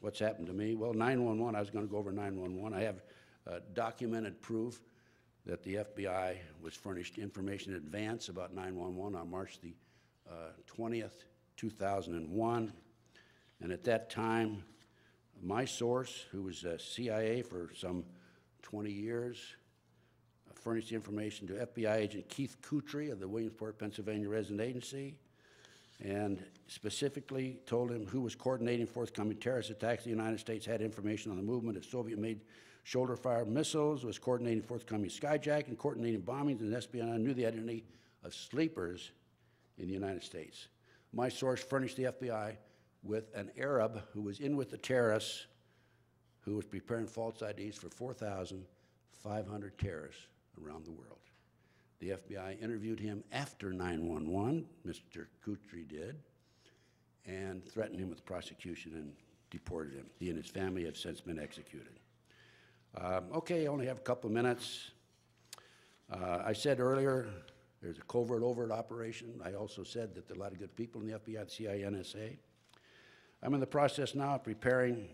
what's happened to me? Well, 911, I was going to go over 911. I have documented proof that the FBI was furnished information in advance about 911 on March the 20th, 2001. And at that time, my source, who was CIA for some 20 years, furnished the information to FBI agent Keith Kutry of the Williamsport, Pennsylvania Resident Agency, and specifically told him who was coordinating forthcoming terrorist attacks. The United States had information on the movement of Soviet-made shoulder-fired missiles, was coordinating forthcoming skyjacking, coordinating bombings, and espionage. Knew the identity of sleepers in the United States. My source furnished the FBI with an Arab who was in with the terrorists, who was preparing false IDs for 4,500 terrorists around the world. The FBI interviewed him after 911, Mr. Kutry did, and threatened him with prosecution and deported him. He and his family have since been executed. Okay, I only have a couple of minutes. I said earlier there's a covert-overt operation. I also said that there are a lot of good people in the FBI, the CIA, NSA. I'm in the process now of preparing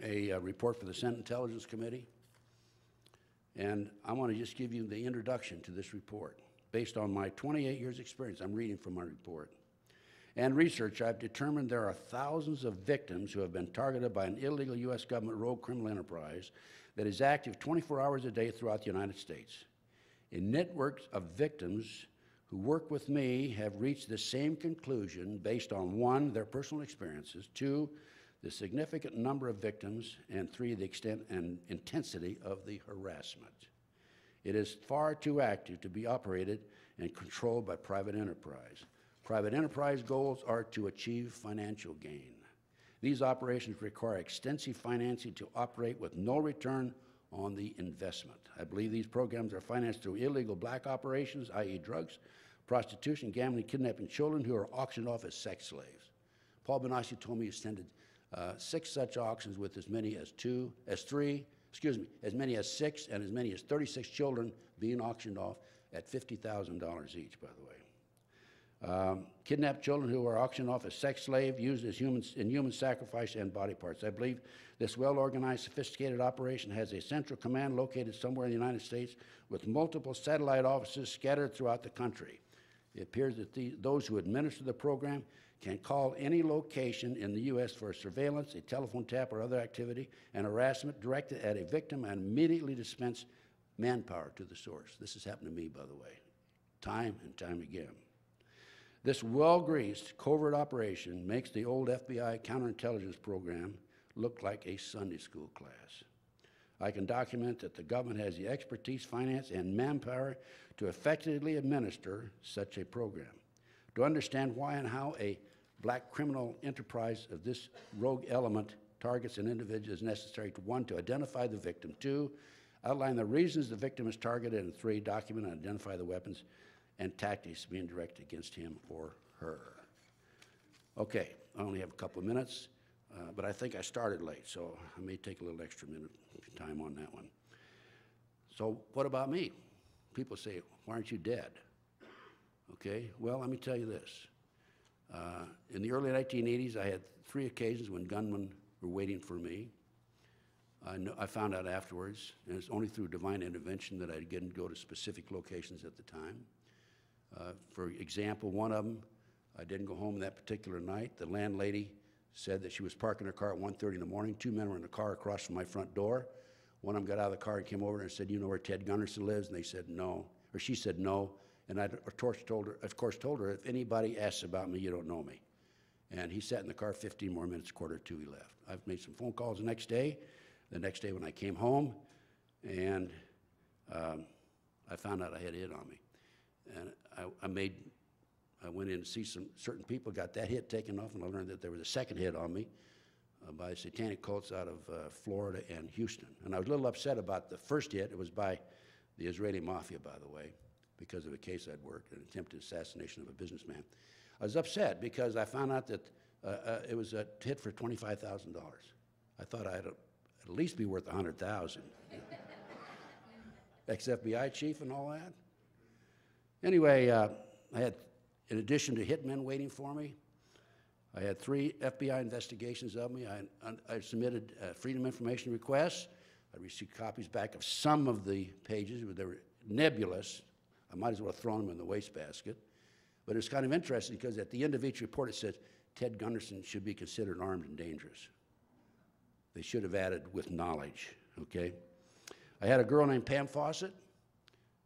a report for the Senate Intelligence Committee. And I want to just give you the introduction to this report. Based on my 28 years experience, I'm reading from my report, and research, I've determined there are thousands of victims who have been targeted by an illegal U.S. government rogue criminal enterprise that is active 24 hours a day throughout the United States. And networks of victims who work with me have reached the same conclusion based on 1, their personal experiences, 2, the significant number of victims, and 3, the extent and intensity of the harassment. It is far too active to be operated and controlled by private enterprise. Private enterprise goals are to achieve financial gain. These operations require extensive financing to operate with no return on the investment. I believe these programs are financed through illegal black operations, i.e. drugs, prostitution, gambling, kidnapping children who are auctioned off as sex slaves. Paul Benassi told me he attended 6 such auctions with as many as 6 and as many as 36 children being auctioned off at $50,000 each, by the way. Kidnapped children who are auctioned off as sex slaves, used as human sacrifice and body parts. I believe this well-organized, sophisticated operation has a central command located somewhere in the United States with multiple satellite offices scattered throughout the country. It appears that those who administer the program can call any location in the U.S. for surveillance, a telephone tap, or other activity, and harassment directed at a victim and immediately dispense manpower to the source. This has happened to me, by the way, time and time again. This well-greased covert operation makes the old FBI counterintelligence program look like a Sunday school class. I can document that the government has the expertise, finance, and manpower to effectively administer such a program. To understand why and how a black criminal enterprise of this rogue element targets an individual is necessary to 1, to identify the victim, 2, outline the reasons the victim is targeted, and 3, document and identify the weapons and tactics being directed against him or her. Okay, I only have a couple of minutes, but I think I started late, so I may take a little extra minute time on that one. So what about me? People say, why aren't you dead? Okay, well, let me tell you this. In the early 1980s, I had 3 occasions when gunmen were waiting for me. I found out afterwards, and it's only through divine intervention that I didn't go to specific locations at the time. For example, one of them, I didn't go home that particular night. The landlady said that she was parking her car at 1:30 in the morning. 2 men were in the car across from my front door. One of them got out of the car and came over and said, you know where Ted Gunderson lives? And they said no, or she said no. And I, of course, told her, if anybody asks about me, you don't know me. And he sat in the car 15 more minutes, 1:45, he left. I've made some phone calls the next day. The next day when I came home, and I found out I had a hit on me. And I went in to see some certain people, got that hit taken off, and I learned that there was a second hit on me by satanic cults out of Florida and Houston. And I was a little upset about the first hit. It was by the Israeli mafia, by the way, because of a case I'd worked, an attempted assassination of a businessman. I was upset because I found out that it was a hit for $25,000. I thought I'd at least be worth $100,000. Ex-FBI chief and all that. Anyway, I had, in addition to hitmen waiting for me, I had 3 FBI investigations of me. I submitted freedom information requests. I received copies back of some of the pages. They were nebulous. I might as well have thrown them in the wastebasket. But it was kind of interesting because at the end of each report it said, Ted Gunderson should be considered armed and dangerous. They should have added with knowledge, okay? I had a girl named Pam Fawcett.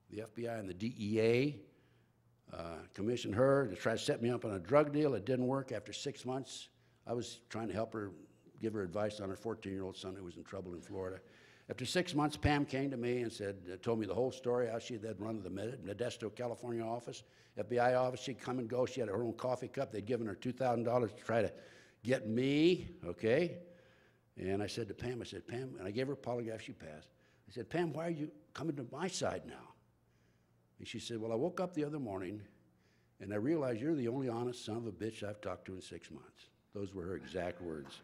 The FBI and the DEA commissioned her to try to set me up on a drug deal. It didn't work. After 6 months, I was trying to help her, give her advice on her 14-year-old son who was in trouble in Florida. After 6 months, Pam came to me and told me the whole story, how she had run to the Modesto, California office, FBI office. She'd come and go. She had her own coffee cup. They'd given her $2,000 to try to get me, okay? And I said to Pam, and I gave her a polygraph, she passed. I said, Pam, why are you coming to my side now? And she said, well, I woke up the other morning and I realized you're the only honest son of a bitch I've talked to in 6 months. Those were her exact words.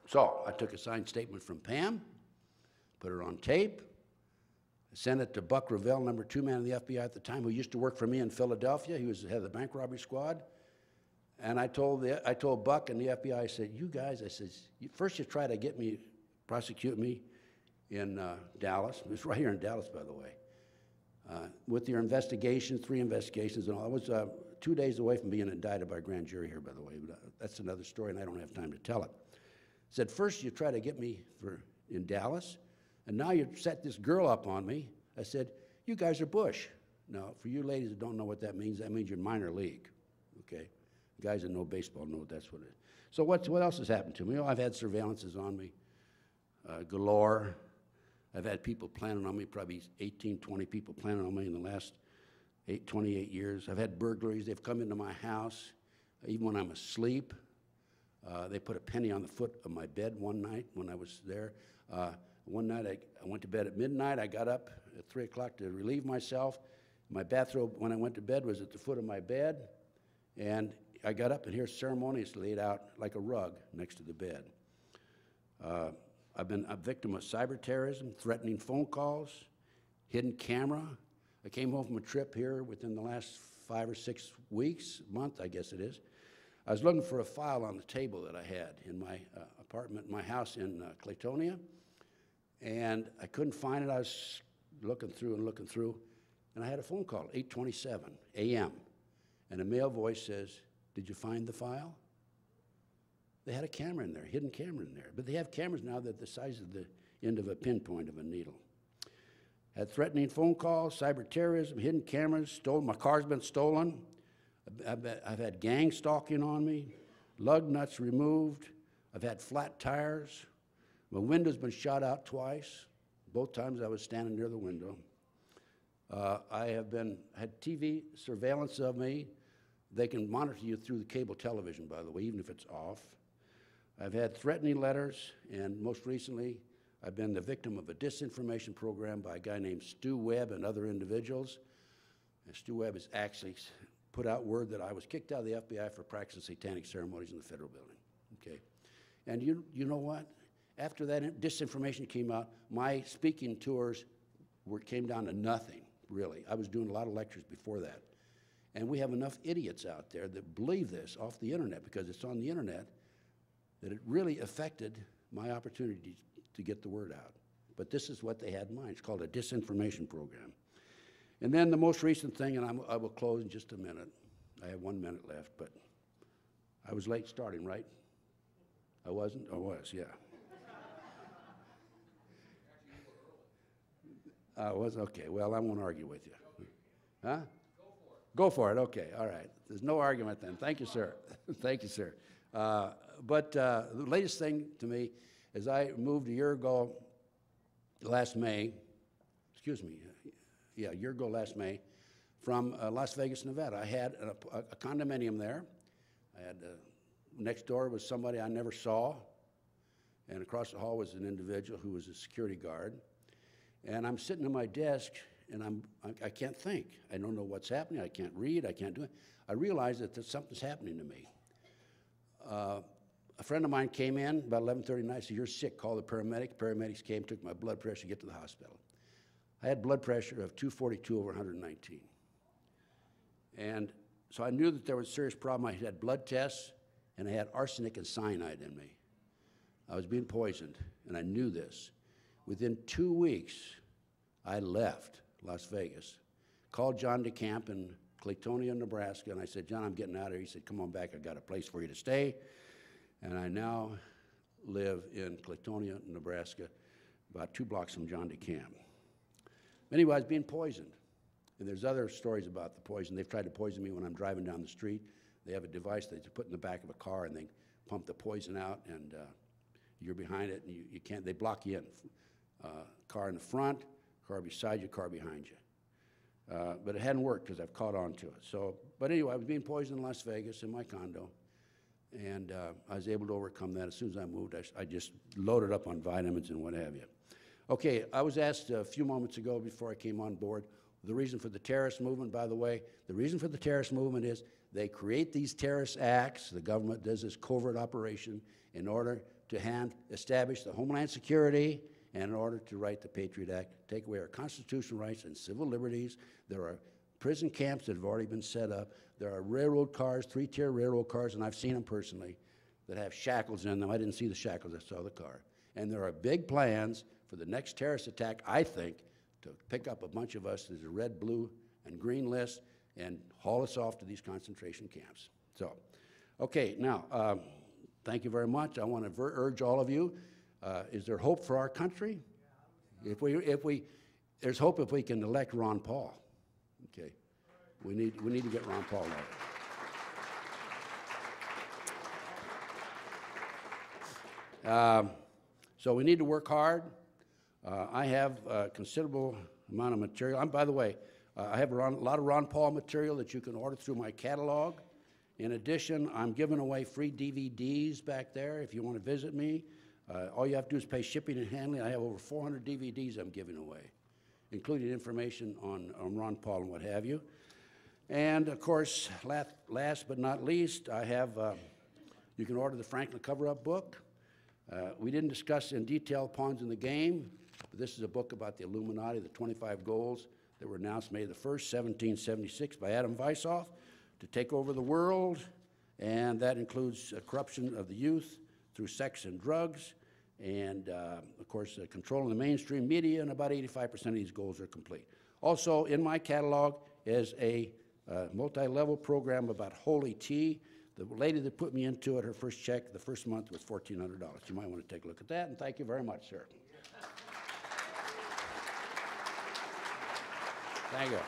So I took a signed statement from Pam, put her on tape, sent it to Buck Revell, number 2 man of the FBI at the time, who used to work for me in Philadelphia. He was the head of the bank robbery squad. And I told Buck and the FBI, I said, you guys, I said, first you try to get me, prosecute me in Dallas. It was right here in Dallas, by the way. With your investigations, 3 investigations and all. I was 2 days away from being indicted by a grand jury here, by the way. But that's another story, and I don't have time to tell it. I said, first you try to get me in Dallas, and now you set this girl up on me. I said, you guys are Bush. Now, for you ladies that don't know what that means you're minor league, okay? Guys that know baseball know that's what it is. So what else has happened to me? I've had surveillances on me galore. I've had people planning on me, probably 18, 20 people planning on me in the last 28 years. I've had burglaries. They've come into my house, even when I'm asleep. They put a penny on the foot of my bed one night when I was there. One night I went to bed at midnight. I got up at 3 o'clock to relieve myself. My bathrobe when I went to bed was at the foot of my bed. And I got up and here ceremoniously laid out like a rug next to the bed. I've been a victim of cyber terrorism, threatening phone calls, hidden camera. I came home from a trip here within the last 5 or 6 weeks, month I guess it is. I was looking for a file on the table that I had in my apartment, my house in Claytonia, and I couldn't find it. I was looking through, and I had a phone call, 8:27 a.m., and a male voice says, "Did you find the file?" They had a camera in there, hidden camera in there, but they have cameras now that are the size of the end of a pinpoint of a needle. Had threatening phone calls, cyber terrorism, hidden cameras, stolen. My car's been stolen. I've had gang stalking on me, lug nuts removed. I've had flat tires. My window's been shot out twice. Both times I was standing near the window. I have had TV surveillance of me. They can monitor you through the cable television, by the way, even if it's off. I've had threatening letters, and most recently, I've been the victim of a disinformation program by a guy named Stu Webb and other individuals. And Stu Webb has actually put out word that I was kicked out of the FBI for practicing satanic ceremonies in the federal building. Okay, and you know what? After that disinformation came out, my speaking tours came down to nothing, really. I was doing a lot of lectures before that. And we have enough idiots out there that believe this off the internet, because it's on the internet, that it really affected my opportunity to get the word out. But this is what they had in mind. It's called a disinformation program. And then the most recent thing, and I will close in just a minute. I have 1 minute left, but I was late starting, right? I wasn't? I was, yeah. I was? Okay, well, I won't argue with you. Huh? Go for it, okay, all right. There's no argument then. Thank you, sir. Thank you, sir. But the latest thing to me is I moved a year ago last May, a year ago last May, from Las Vegas, Nevada. I had a condominium there. I had, next door was somebody I never saw, and across the hall was an individual who was a security guard. And I'm sitting at my desk, and I can't think. I don't know what's happening. I can't read. I can't do it. I realize that something's happening to me. A friend of mine came in about 11:30 at night, said, "You're sick, call the paramedics." Paramedics came, took my blood pressure to get to the hospital. I had blood pressure of 242 over 119. And so I knew that there was a serious problem. I had blood tests, and I had arsenic and cyanide in me. I was being poisoned, and I knew this. Within 2 weeks, I left Las Vegas, called John DeCamp in Claytonia, Nebraska, and I said, "John, I'm getting out of here." He said, "Come on back, I've got a place for you to stay." And I now live in Claytonia, Nebraska, about 2 blocks from John DeCamp. Anyway, I was being poisoned. And there's other stories about the poison. They've tried to poison me when I'm driving down the street. They have a device that they put in the back of a car, and they pump the poison out, and you're behind it, and you can't, they block you in. Car in the front, car beside you, car behind you. But it hadn't worked because I've caught on to it. So, but anyway, I was being poisoned in Las Vegas in my condo, and I was able to overcome that. As soon as I moved, I just loaded up on vitamins and what have you. Okay, I was asked a few moments ago before I came on board, the reason for the terrorist movement, by the way, the reason for the terrorist movement is they create these terrorist acts, the government does this covert operation in order to establish the Homeland Security and in order to write the Patriot Act, take away our constitutional rights and civil liberties. There are prison camps that have already been set up. There are railroad cars, 3-tier railroad cars, and I've seen them personally, that have shackles in them. I didn't see the shackles, I saw the car. And there are big plans for the next terrorist attack, I think, to pick up a bunch of us, there's a red, blue, and green list, and haul us off to these concentration camps. So, okay, now, thank you very much. I want to urge all of you, is there hope for our country? There's hope if we can elect Ron Paul. Okay, we need to get Ron Paul elected. So we need to work hard. I have a considerable amount of material. By the way, I have a lot of Ron Paul material that you can order through my catalog. In addition, I'm giving away free DVDs back there if you want to visit me. All you have to do is pay shipping and handling. I have over 400 DVDs I'm giving away, including information on Ron Paul and what have you. And of course, last but not least, I have, you can order the Franklin cover-up book. We didn't discuss in detail pawns in the game, but this is a book about the Illuminati, the 25 goals that were announced May the 1st, 1776 by Adam Weishaupt to take over the world, and that includes corruption of the youth through sex and drugs, and of course, controlling the mainstream media, and about 85% of these goals are complete. Also, in my catalog is a multi-level program about holy tea. The lady that put me into it, her first check, the first month was $1,400. You might want to take a look at that, and thank you very much, sir. Thank you.